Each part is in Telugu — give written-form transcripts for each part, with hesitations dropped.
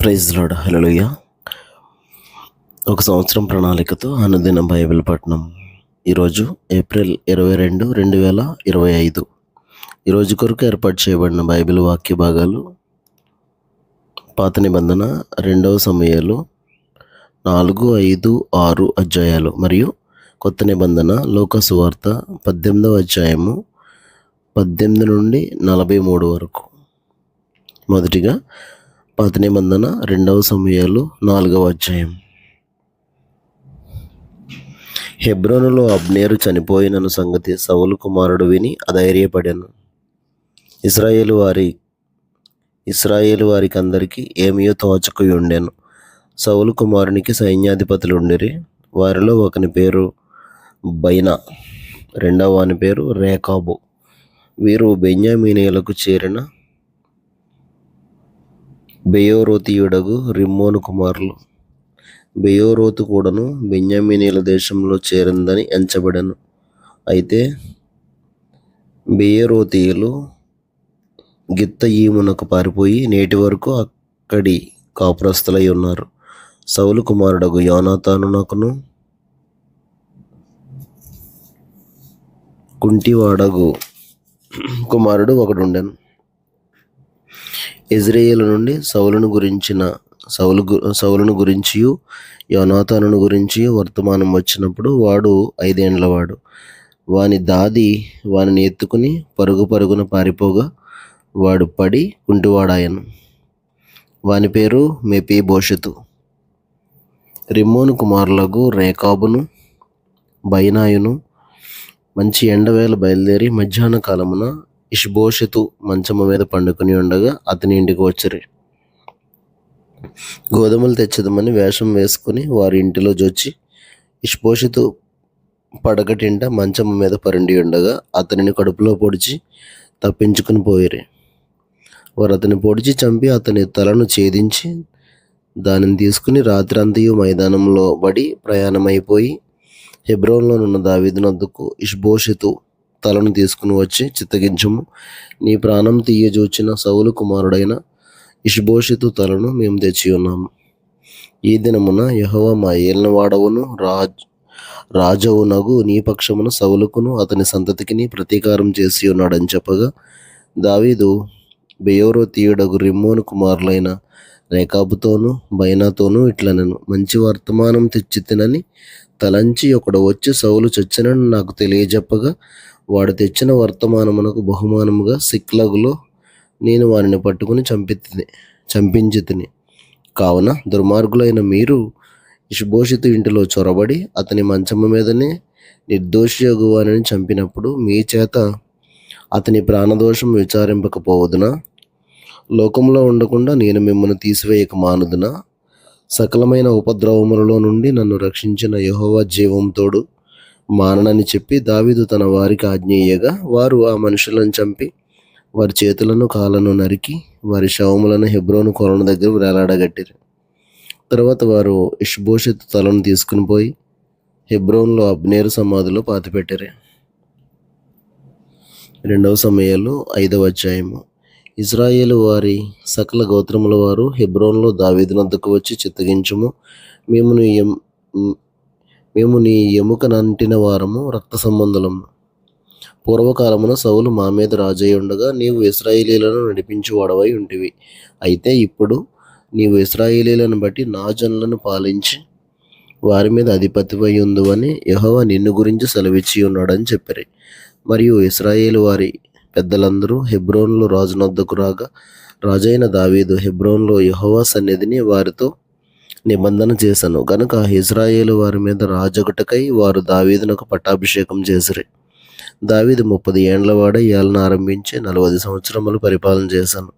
Praise lord. హల్లెలూయా. ఒక సంవత్సరం ప్రణాళికతో అనుదిన బైబిల్ పఠనం. ఈరోజు ఏప్రిల్ 22, 2025. ఈరోజు కొరకు ఏర్పాటు చేయబడిన బైబిల్ వాక్య భాగాలు పాత నిబంధన 2వ సమూయేలు 4, 5, 6 అధ్యాయాలు మరియు కొత్త నిబంధన లూకా సువార్త 18వ అధ్యాయము 18 నుండి 43 వరకు. మొదటిగా పాత నిబంధన 2వ సమూయేలు 4వ అధ్యాయం. హెబ్రోనులో అబ్నేరు చనిపోయినను సంగతి సౌలు కుమారుడు విని అధైర్యపడాను. ఇశ్రాయేలు వారికి అందరికీ ఏమియో తోచకయుండెను. సౌలు కుమారునికి సైన్యాధిపతులు ఉండిరి. వారిలో ఒకని పేరు బైనా, రెండవ వాని పేరు రేకాబు. వీరు బెన్యామీనీయులకు చేరిన బెయోరోతీయుడగు రిమ్మోను కుమారులు. బెయోరోతు కూడాను బెన్యామీనీయుల దేశంలో చేరిందని ఎంచబడెను. అయితే బెయోరోతీయులు గిత్తయీమునకు పారిపోయి నేటి వరకు అక్కడి కాపురస్తులై ఉన్నారు. సౌలు కుమారుడగు యోనాతానునకును కుంటివాడగు కుమారుడు ఒకడుండెను. ఇజ్రాయేలు నుండి సౌలును గురించియు యోనాతానును గురించి వర్తమానం వచ్చినప్పుడు వాడు 5 ఏండ్లవాడు. వాని దాది వానిని ఎత్తుకుని పరుగున పారిపోగా వాడు పడి కుంటివాడాయను. వాని పేరు మెఫీబోషెతు. రిమ్మోను కుమారులకు రేకాబును బైనాయును మంచి ఎండవేళ బయలుదేరి మధ్యాహ్న కాలమున ఇష్బోషెతు మంచము మీద పండుకొని ఉండగా అతని ఇంటికి వచ్చిరి. గోధుమలు తెచ్చదమని వేషం వేసుకుని వారి ఇంటిలో జొచ్చి ఇష్బోషెతు పడకటింట మంచము మీద పరుండి ఉండగా అతనిని కడుపులో పొడిచి తప్పించుకుని పోయిరి. వారు అతని పొడిచి చంపి అతని తలను ఛేదించి దానిని తీసుకుని రాత్రంతయు మైదానంలో పడి ప్రయాణమైపోయి హెబ్రోన్లోనున్న దావీదునొద్దకు ఇష్బోషెతు తలను తీసుకుని వచ్చి, చిత్తగించుము, నీ ప్రాణం తీయజూచిన సౌలు కుమారుడైన ఇష్బోషెతు తలను మేము తెచ్చి ఉన్నాము. ఈ దినమున యెహోవా మా ఏలినవాడవును రాజవునగు నీ పక్షమున సౌలుకును అతని సంతతికిని ప్రతీకారం చేసి ఉన్నాడని చెప్పగా, దావీదు బెయోరోతీయుడగు రిమ్మోను కుమారులైన రేకాబుతోనూ బైనాతోనూ ఇట్లనెను, మంచి వర్తమానం తెచ్చి తినని తలంచి ఒకడు వచ్చి సౌలు చచ్చినని నాకు తెలియజెప్పగా, వాడు తెచ్చిన వర్తమానమునకు బహుమానముగా సిక్లగులో నేను వారిని పట్టుకుని చంపించి తిని. కావున దుర్మార్గులైన మీరు ఇష్బోషెతు ఇంటిలో చొరబడి అతని మంచము మీదనే నిర్దోషియగు వారిని చంపినప్పుడు మీ చేత అతని ప్రాణదోషం విచారింపకపోవదునా? లోకంలో ఉండకుండా నేను మిమ్మల్ని తీసివేయక మానుదునా? సకలమైన ఉపద్రవములలో నుండి నన్ను రక్షించిన యెహోవా జీవంతోడు మాననని చెప్పి దావీదు తన వారికి ఆజ్ఞేయగా, వారు ఆ మనుషులను చంపి వారి చేతులను కాళ్ళను నరికి వారి శవములను హెబ్రోను కొలను దగ్గర వేలాడగట్టిరి. తర్వాత వారు ఇష్బోషెతు తలను తీసుకుని పోయి హెబ్రోన్లో అబ్నేరు సమాధిలో పాతిపెట్టిరి. 2వ సమూయేలు 5వ అధ్యాయము. ఇశ్రాయేలు వారి సకల గోత్రముల వారు హెబ్రోన్లో దావీదునొద్దకు వచ్చి, చిత్తగించుము, మేము నీ ఎముకనంటిన వారము, రక్త సంబంధులము. పూర్వకాలమున సౌలు మా మీద రాజై ఉండగా నీవు ఇశ్రాయేలీలను నడిపించువాడవై ఉంటివి. అయితే ఇప్పుడు నీవు ఇశ్రాయేలీలను బట్టి నా జనులను పాలించి వారి మీద అధిపతివై ఉందువని యెహోవా నిన్ను గురించి సెలవిచ్చి ఉన్నాడని చెప్పిరి. మరియు ఇశ్రాయేలు వారి పెద్దలందరూ హెబ్రోన్లో రాజునొద్దకు రాగా, రాజైన దావీదు హెబ్రోన్లో యెహోవా సన్నిధిని వారితో నిబంధన చేశాను గనుక ఇశ్రాయేలు వారి మీద రాజొకటకై వారు దావీదునకు పట్టాభిషేకం చేసిరి. దావీదు 30 ఏండ్లవాడై ఏలన ఆరంభించి 40 సంవత్సరములు పరిపాలన చేశాను.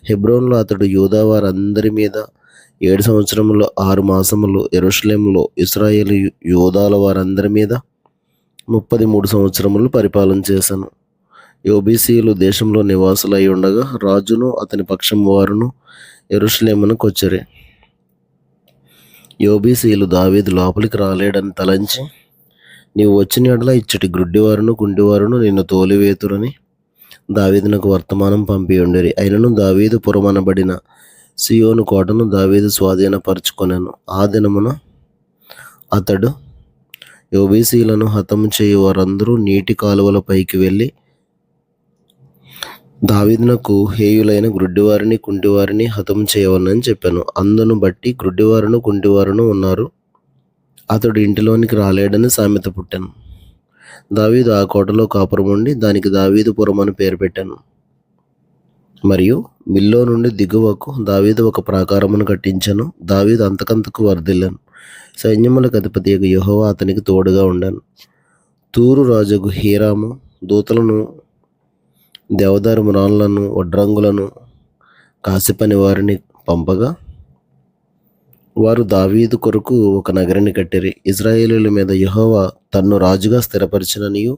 హెబ్రోన్లో అతడు యూదా వారందరి మీద 7 సంవత్సరములు 6 మాసములు, యెరూషలేములో ఇశ్రాయేలు యూదాల వారందరి మీద 33 సంవత్సరములు పరిపాలన చేశాను. యోబీసీయులు దేశంలో నివాసులై ఉండగా రాజును అతని పక్షం వారును యెరూషలేమునకు వచ్చిరి. యోబీసీయులు దావీదు లోపలికి రాలేడని తలంచి, నీవు వచ్చిన యెడల ఇచ్చటి గ్రుడ్డివారును కుంటివారును నిన్ను తోలివేతురని దావీదునకు వర్తమానం పంపి ఉండిరి. అయినను దావీదు పురమనబడిన సియోను కోటను దావీదు స్వాధీనపరచుకొనెను. ఆ దినమున అతడు యెబూసీయులను హతము చేయు వారందరూ నీటి కాలువల పైకి వెళ్ళి దావీదునకు హేయులైన గ్రుడ్డివారిని కుంటివారిని హతము చేయవలనని చెప్పాను. అందును బట్టి గ్రుడ్డివారును కుంటివారును ఉన్నారు. అతడు ఇంటిలోనికి రాలేడని సామెత పుట్టాను. దావీదు ఆ కోటలో కాపురం ఉండి దానికి దావీదుపురం అని పేరు పెట్టాను. మరియు మిల్లో నుండి దిగువకు దావీదు ఒక ప్రాకారమును కట్టించాను. దావీదు అంతకంతకు వర్ధిల్లాను. సైన్యములకు అధిపతియగు యెహోవా అతనికి తోడుగా ఉండాను. తూరు రాజుకు హీరాము దూతలను, దేవదారు మ్రాన్లను, వడ్రంగులను, కాసిపని వారిని పంపగా వారు దావీదు కొరకు ఒక నగరిని కట్టిరి. ఇశ్రాయేలీయుల మీద యెహోవా తన్ను రాజుగా స్థిరపరిచిననియు,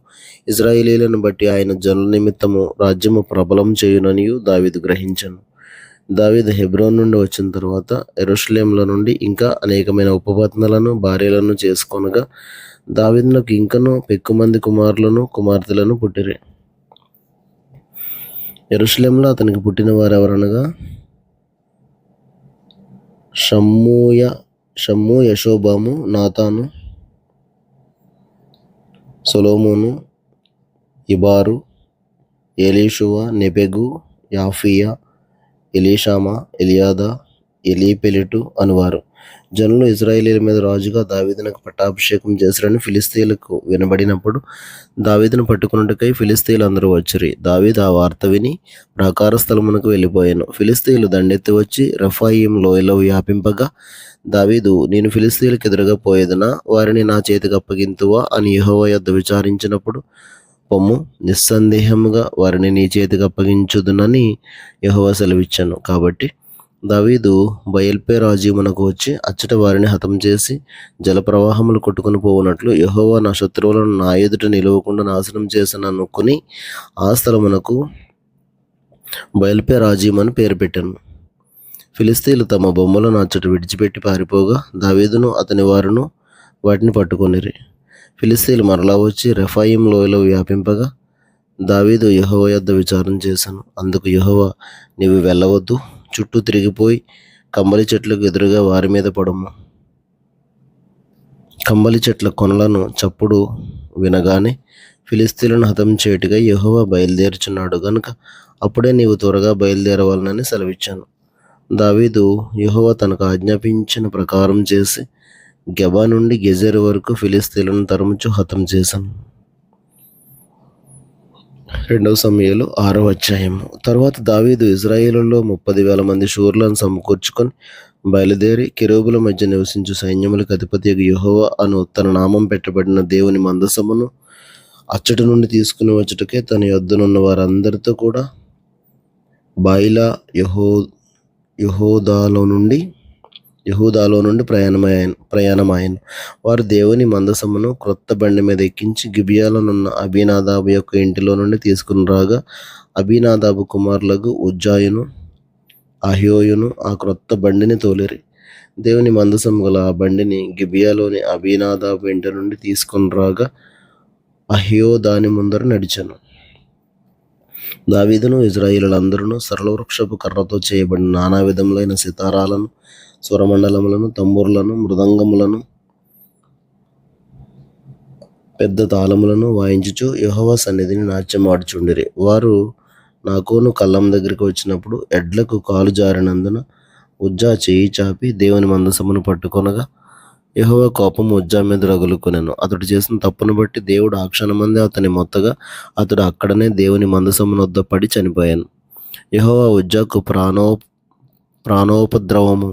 ఇశ్రాయేలీయులను బట్టి ఆయన జనుల నిమిత్తము రాజ్యము ప్రబలం చేయుననియు దావీదు గ్రహించెను. దావీదు హెబ్రోను నుండి వచ్చిన తరువాత యెరూషలేములో నుండి ఇంకా అనేకమైన ఉపపత్నులను భార్యలను చేసుకొనగా దావీదునకు ఇంకను పెక్కుమంది కుమారులను కుమార్తెలను పుట్టిరి. యెరూషలేములో అతనికి పుట్టిన వారెవరనగా షమ్ము, యషోబాము, నాతాను, సొలొమోను, ఇబారు, ఎలీషువ, నెపెగు, యాఫియా, ఎలీషామా, ఎలియాదా, ఎలీపెలెటు అనువారు. జనులు ఇశ్రాయేలీయుల మీద రాజుగా దావీదునకు పట్టాభిషేకం చేశారని ఫిలిష్తీయులకు వినబడినప్పుడు దావీదును పట్టుకొనుటకై ఫిలిష్తీయులు అందరూ వచ్చిరి. దావీదు ఆ వార్త విని ప్రాకార స్థలమునకు వెళ్ళిపోయాను. ఫిలిష్తీయులు దండెత్తి వచ్చి రెఫాయీం లోయలో వ్యాపింపగా దావీదు, నేను ఫిలిష్తీయులకు ఎదురుగా పోయేదనా, వారిని నా చేతికి అప్పగింతువా అని యెహోవా యొద్ద విచారించినప్పుడు, పొమ్ము, నిస్సందేహముగా వారిని నీ చేతికి అప్పగించుదునని యెహోవా సెలవిచ్చాను. కాబట్టి దావీదు బయల్పెరాజీమునకు వచ్చి అచ్చట వారిని హతం చేసి జలప్రవాహములు కొట్టుకుని పోవునట్లు యెహోవా నా శత్రువులను నా ఎదుట నిలవకుండా నాశనం చేసిననుకుని ఆ స్థలమునకు బయల్పెరాజీము అని పేరు పెట్టాను. ఫిలిష్తీయులు తమ బొమ్మలను అచ్చట విడిచిపెట్టి పారిపోగా దావీదును అతని వారును వాటిని పట్టుకొనిరి. ఫిలిష్తీయులు మరలా వచ్చి రెఫాయీం లోయలో వ్యాపింపగా దావీదు యెహోవా యొద్ద విచారణ చేశాను. అందుకు యెహోవా, నీవు వెళ్ళవద్దు, చుట్టూ తిరిగిపోయి కంబలి చెట్లకు ఎదురుగా వారి మీద పడము. కంబలి చెట్ల కొనలను చప్పుడు వినగానే ఫిలిష్తీయులను హతం చేయుటకై యెహోవా బయలుదేరుచున్నాడు గనుక అప్పుడే నీవు త్వరగా బయలుదేరవాలనని సెలవిచ్చాను. దావీదు యెహోవా తనకు ఆజ్ఞాపించిన ప్రకారం చేసి గెబా నుండి గెజెరు వరకు ఫిలిష్తీయులను తరుముచు హతం చేశాను. 2 సమూయేలు 6వ అధ్యాయము. తరువాత దావీదు ఇశ్రాయేలులో 30,000 మంది శూరులను సమకూర్చుకొని బయలుదేరి కెరూబుల మధ్య నివసించు సైన్యములకు అధిపతియగు యెహోవా అను తన నామం పెట్టబడిన దేవుని మందసమును అచ్చటి నుండి తీసుకుని వచ్చుటకే తన యొద్దనున్న వారందరితో కూడా బాయిలా యెహూదాలో నుండి ప్రయాణమాయను. వారు దేవుని మందసమును క్రొత్త బండి మీద ఎక్కించి గిబియాలోనున్న అబీనాదాబు యొక్క ఇంటిలో నుండి తీసుకుని రాగా అబీనాదాబు కుమారులకు ఉజ్జాయును అహ్యోయును ఆ క్రొత్త బండిని తోలిరి. దేవుని మందసం గల ఆ బండిని గిబియాలోని అబీనాదాబు ఇంటి నుండి తీసుకుని రాగా అహ్యో దాని ముందర నడిచెను. దావీదును ఇశ్రాయేలీయులందరూ సరళవృక్షపు కర్రతో చేయబడిన నానా విధములైన సితారాలను, స్వరమండలములను, తంబూరులను, మృదంగములను, పెద్ద తాళములను వాయించుచు యెహోవా సన్నిధిని నాట్యమాడుచుండిరి. వారు నాకోను కళ్ళం దగ్గరికి వచ్చినప్పుడు ఎడ్లకు కాలు జారినందున ఉజ్జా చేయి చాపి దేవుని మందసమును పట్టుకొనగా యెహోవా కోపం ఉజ్జా మీద రగులుకొనెను. అతడు చేసిన తప్పును బట్టి దేవుడు ఆ క్షణమందే అతని మొత్తగా అతడు అక్కడనే దేవుని మందసమున వద్ద పడి చనిపోయాను. యెహోవా ఉజ్జాకు ప్రాణోపద్రవము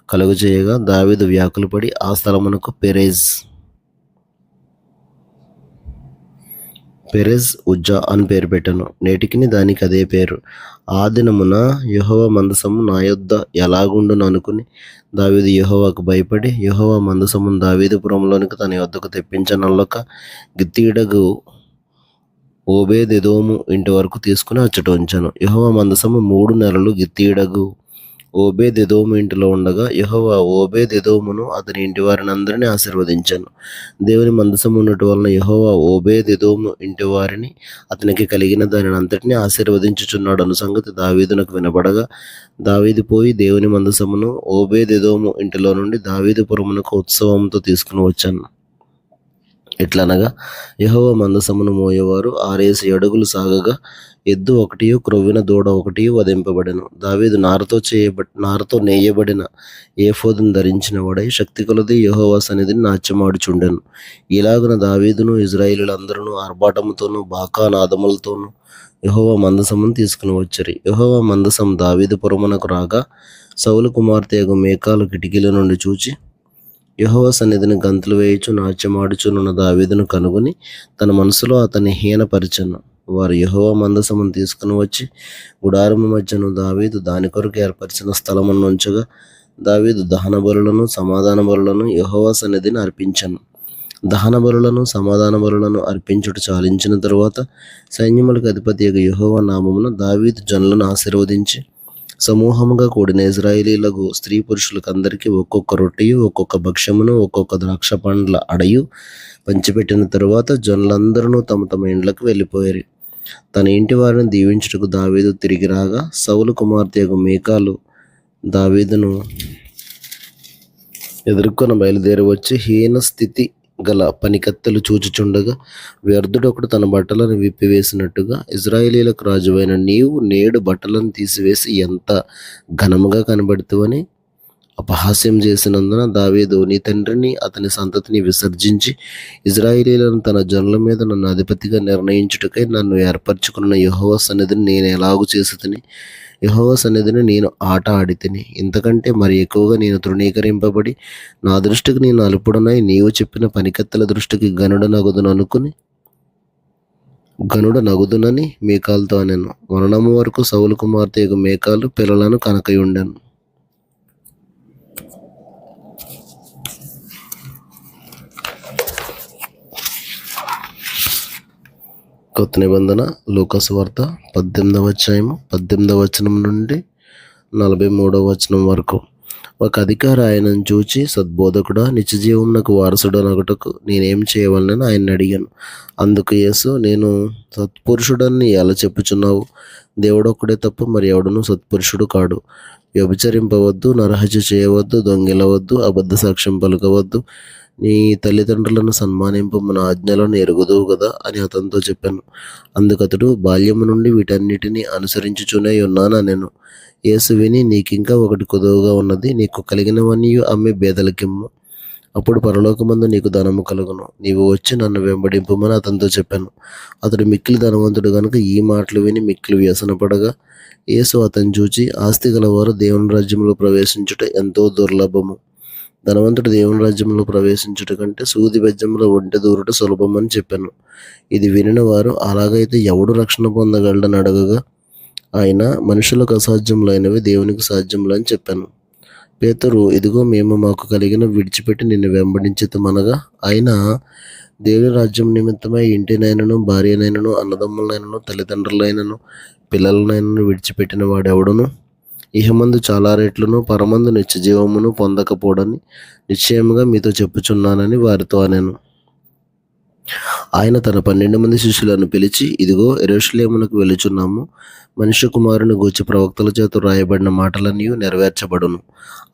కలుగజేయగా దావీదు వ్యాకులపడి ఆ స్థలమునకు పెరెజ్ ఉజ్జా అని పేరు పెట్టాను. నేటికిని దానికి అదే పేరు. ఆ దినమున యెహోవా మందసము నా యొద్ద ఎలాగుండును అనుకుని దావీదు యెహోవాకు భయపడి యెహోవా మందసమును దావీదుపురంలోనికి తన యొద్దకు తెప్పించనల్లక గిత్తీయుడగు ఓబేదెదోము ఇంటి వరకు తీసుకుని అచ్చట ఉంచాను. యెహోవా మందసము 3 నెలలు గిత్తీయుడగు ఓబేదెదోము ఇంటిలో ఉండగా యెహోవా ఓబేదెదోమును అతని ఇంటి వారిని అందరినీ ఆశీర్వదించాను. దేవుని మందసం ఉండటం వలన యెహోవా ఓబేదెదోము ఇంటి వారిని అతనికి కలిగిన దానిని అంతటినీ ఆశీర్వదించుచున్నాడు అను సంగతి దావీదునకు వినబడగా, దావీదు పోయి దేవుని మందసమును ఓబేదెదోము ఇంటిలో నుండి దావీదు పురమునకు ఉత్సవంతో తీసుకుని వచ్చాను. ఎట్లనగా యెహోవా మందసమును మోయేవారు 6 అడుగులు సాగగా ఎద్దు ఒకటియు క్రొవ్విన దూడ ఒకటియు వధింపబడెను. దావీదు నారతో నేయబడిన ఏఫోదును ధరించిన వాడై శక్తి కొలది యెహోవా సన్నిధిని నాట్యమాడుచుండెను. ఇలాగున దావీదును ఇశ్రాయేలీయులందరూ ఆర్భాటముతోనూ బాకానాదములతోనూ యెహోవా మందసమును తీసుకుని వచ్చిరి. యెహోవా మందసం దావీదు పురమునకు రాగా సౌలు కుమార్తె యగు మీకాలు కిటికీల నుండి చూచి యెహోవా సన్నిధిని గంతులు వేయుచు నాట్యమాడుచునున్న దావీదును కనుగొని తన మనసులో అతన్ని హీనపరిచెను. వారు యెహోవా మందసమును తీసుకుని వచ్చి గుడారము మధ్యను దావీదు దాని కొరకు ఏర్పరిచిన స్థలమును ఉంచగా, దావీదు దహన బలులను సమాధాన బలులను యెహోవా సన్నిధిని అర్పించెను. దహన బలులను సమాధాన బలులను అర్పించుట చాలించిన తరువాత సైన్యములకు అధిపతియగు యెహోవా నామమున దావీదు జనులను ఆశీర్వదించి సమూహముగా కూడిన ఇశ్రాయేలీయులకు స్త్రీ పురుషులకందరికీ ఒక్కొక్క రొట్టెయు ఒక్కొక్క భక్ష్యమును ఒక్కొక్క ద్రాక్ష పండ్ల అడయు పంచిపెట్టిన తరువాత జనులందరూ తమ తమ ఇండ్లకు వెళ్ళిపోయారు. తన ఇంటి వారిని దీవించుటకు దావీదు తిరిగి రాగా సౌలు కుమార్తెయగు మీకాలు దావీదును ఎదుర్కొని బయలుదేరి వచ్చి హీన స్థితి గల పనికత్తెలు చూచుచుండగా వ్యర్థుడొకడు తన బట్టలను విప్పివేసినట్టుగా ఇశ్రాయేలీయులకు రాజువైన నీవు నేడు బట్టలను తీసివేసి ఎంత ఘనముగా కనబడుతువని అపహాస్యం చేసినందున దావీదు నీ తండ్రిని అతని సంతతిని విసర్జించి ఇశ్రాయేలీయులను తన జనుల మీద నన్ను అధిపతిగా నిర్ణయించుటకై నన్ను ఏర్పరచుకున్న యెహోవా సన్నిధిని నేను ఎలాగు చేసి యెహోవా సన్నిధిని నేను ఆట ఆడితిని. ఇంతకంటే మరి ఎక్కువగా నేను తృణీకరింపబడి నా దృష్టికి నేను అల్పుడనై నీవు చెప్పిన పనికత్తెల దృష్టికి గనుడ నగుదునని మీకాలుతో అనెను. మరణము వరకు సౌలు కుమార్తె మీకాలు పిల్లలను కనకయుండెను. కొత్త నిబంధన లూకాసు వార్త 18వ అధ్యాయము 18వ వచనం నుండి 43వ వచనం వరకు. ఒక అధికారి ఆయనను చూచి, సద్బోధకుడా, నిత్యజీవమునకు వారసుడనగుటకు నేనేం చేయవలనని ఆయన్ని అడిగాను. అందుకు యేసు, నేను సత్పురుషుడని ఎలా చెప్పుచున్నావు? దేవుడొక్కడే తప్ప మరి ఎవడునూ సత్పురుషుడు కాడు. వ్యభిచరింపవద్దు, నరహత్య చేయవద్దు, దొంగిలవద్దు, అబద్ధ సాక్ష్యం పలుకవద్దు, నీ తల్లిదండ్రులను సన్మానింపు, మన ఆజ్ఞలను ఎరుగుదువు కదా అని అతనితో చెప్పాను. అందుకతడు, బాల్యము నుండి వీటన్నిటినీ అనుసరించుచునే ఉన్నాను నేను. యేసు విని, నీకింకా ఒకటి కొదువుగా ఉన్నది. నీకు కలిగినవన్నీ అమ్మి బేదలకిమ్ము, అప్పుడు పరలోకమందు నీకు ధనము కలుగును. నీవు వచ్చి నన్ను వెంబడింపుమని అతనితో చెప్పాను. అతడు మిక్కిలి ధనవంతుడు గనుక ఈ మాటలు విని మిక్కిలి వ్యసనపడగా యేసు అతన్ని చూచి, ఆస్తి గలవారు దేవుని రాజ్యంలో ప్రవేశించుట ఎంతో దుర్లభము. ధనవంతుడు దేవుని రాజ్యంలో ప్రవేశించుట కంటే సూది బెజ్జంలో ఒంటె దూరుట సులభమని చెప్పాను. ఇది వినిన వారు, అలాగైతే ఎవడు రక్షణ పొందగలడని అడగగా ఆయన, మనుషులకు అసాధ్యములైనవి దేవునికి సాధ్యములు అని చెప్పాను. పేతురు, ఇదిగో మేము మాకు కలిగిన విడిచిపెట్టి నిన్ను వెంబడించితమనగా, ఆయన, దేవుని రాజ్యం నిమిత్తమై ఇంటినైనను భార్యనైనను అన్నదమ్ములైనను తల్లిదండ్రులైనను పిల్లలనైనను విడిచిపెట్టిన వాడెవడును ఇహమందు చాలా రెట్లను పరమందు నిత్యజీవమును పొందకపోడని నిశ్చయముగా మీతో చెప్పుచున్నానని వారితో అనెను. ఆయన తన 12 మంది శిష్యులను పిలిచి, ఇదిగో యెరూషలేమునకు వెళ్ళుచున్నాము. మనుష్య కుమారుని గూర్చి ప్రవక్తల చేత రాయబడిన మాటలన్నీ నెరవేర్చబడును.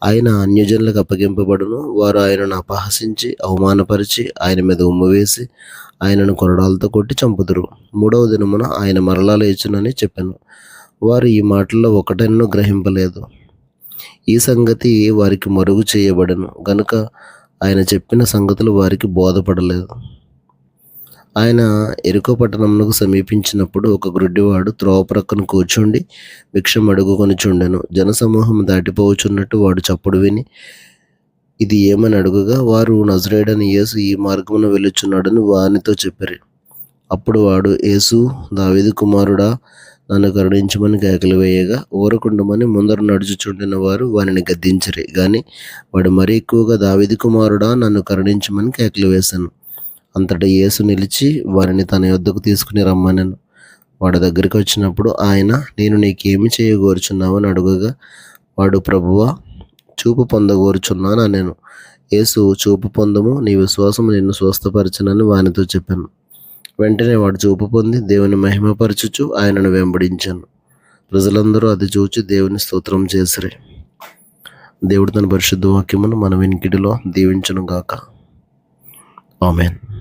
ఆయన అన్యజనులకు అప్పగింపబడును. వారు ఆయనను అపహసించి అవమానపరిచి ఆయన మీద ఉమ్మివేసి ఆయనను కొరడాలతో కొట్టి చంపుదురు. 3వ దినమున ఆయన మరలా లేచునని చెప్పాను. వారు ఈ మాటల్లో ఒకటైనను గ్రహింపలేదు. ఈ సంగతి వారికి మరుగు చేయబడెను గనుక ఆయన చెప్పిన సంగతులు వారికి బోధపడలేదు. ఆయన యెరికో పట్టణమునకు సమీపించినప్పుడు ఒక గ్రుడ్డివాడు త్రోవ ప్రక్కన కూర్చుండి భిక్షం అడుగుకొనుచుండెను. జనసమూహం దాటిపోవచ్చున్నట్టు వాడు చప్పుడు విని ఇది ఏమని అడుగగా, వారు నజరేయుడైన యేసు ఈ మార్గమున వెళ్ళుచున్నాడని వానితో చెప్పిరి. అప్పుడు వాడు, యేసు, దావీదు కుమారుడా, నన్ను కరుణించమని కేకలు వేయగా ఊరకుండమని ముందర నడుచుచుండిన వారు వానిని గద్దించిరి. గాని వాడు మరీ ఎక్కువగా, దావీదు కుమారుడా, నన్ను కరుణించమని కేకలు వేశాను. అంతటా యేసు నిలిచి వారిని తన యొద్దకు తీసుకుని రమ్మనెను. వాడి దగ్గరికి వచ్చినప్పుడు ఆయన, నేను నీకేమి చేయగోరుచున్నావు అని అడుగగా, వాడు, ప్రభువా, చూపు పొందగోరుచున్నాను అనెను. యేసు, చూపు పొందము, నీ విశ్వాసము నిన్ను స్వస్థపరచునని వానితో చెప్పాను. వెంటనే వాడు చూపు పొంది దేవుని మహిమపరచుచు ఆయనను వెంబడించాను. ప్రజలందరూ అది చూచి దేవుని స్తోత్రం చేసిరి. దేవుడు తన పరిశుద్ధ వాక్యమును మన వినికిడిలో దీవించును గాక. ఆమేన్.